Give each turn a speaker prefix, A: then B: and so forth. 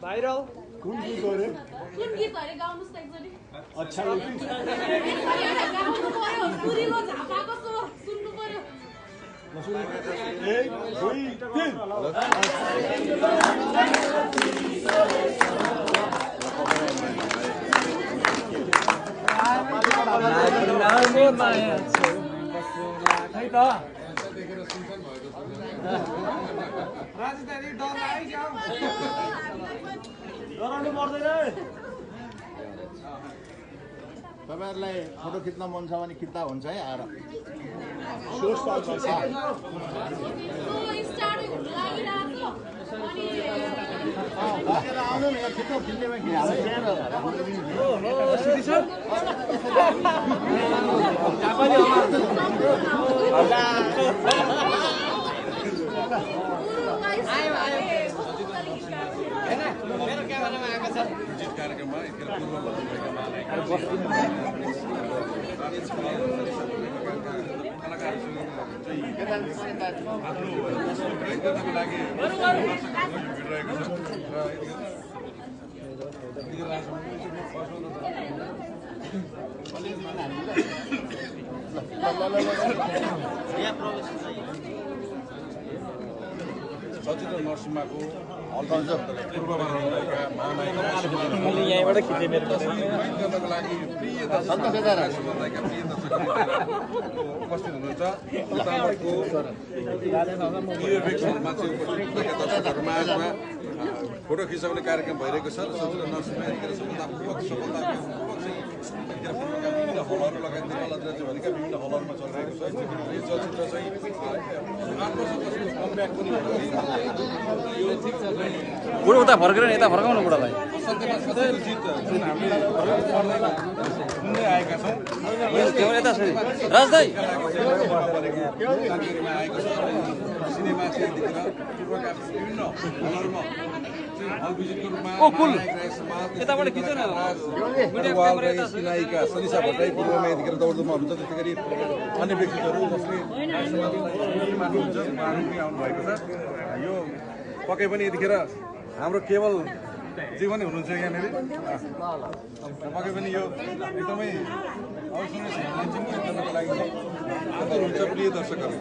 A: Viral
B: कुन गीत हो रे?
C: कुन गीत अरे गाउनुस् त एकचोटी
B: अच्छा
C: गाउनु पर्यो सुरिलो झापाको स्वर सुन्नु पर्यो
B: 1 2 3
A: राजधानी डर आइजाऊ डराउनु पर्दैन
D: तपाईहरुलाई फोटो खिच्न मन छ भने खिच्दा हुन्छ है आएर
C: स्टार्ट लागिराको अनि
D: आउनु न खिच्न खिच्नेमा खिच्छ
A: सिटी सर जापानी आयो हैन मेरो क्यामेरामा आएको छ जित कार्यक्रममा यतिखेर पूर्व बन्नुभएका
E: सचित्र नरसिम्हाको पूर्वमा रहनुभएका महानायिका
A: यहीँबाट खिचे मेरो
E: गर्नको लागि प्रिय दर्शकका प्रिय दर्शकहरू उपस्थित हुनुहुन्छ उताबाट मान्छे उपस्थित भएका दर्शकहरू माझमा फोटो खिचाउने कार्यक्रम भइरहेको छ सचित्र नरसिम्हा यतिखेर सफलतापूर्वक विभिन्न हलहरू लगायत नेपालभरिका विभिन्न हलहरूमा चलिरहेको छ यो चलचित्र चाहिँ 8 वर्षपछि कमब्याक पनि
F: बुढो उता फर्केर यता फर्काउनु बुढालाई
E: जित जुन हामीले सुन्दै आएका छौँ
F: यता छ राजदाई
E: जानकारीमा आएको छ सिनेमा चाहिँ यतिखेर पूर्वका विभिन्न हलहरूमा हल भिजिटको रूपमा
F: यताबाट खिच्नु न
E: नायिका सनिसा भट्टराई पूर्वमा यतिखेर दौडधुपमा हुनुहुन्छ त्यसै गरी अन्य व्यक्तित्वहरू जसले मान्नुहुन्छ उहाँहरू पनि आउनुभएको छ यो पक्कै पनि यतिखेर हाम्रो केवल जीवनै हुनुहुन्छ यहाँनिर पक्कै पनि यो एकदमै गर्नको लागि हुन्छ प्रिय दर्शकहरू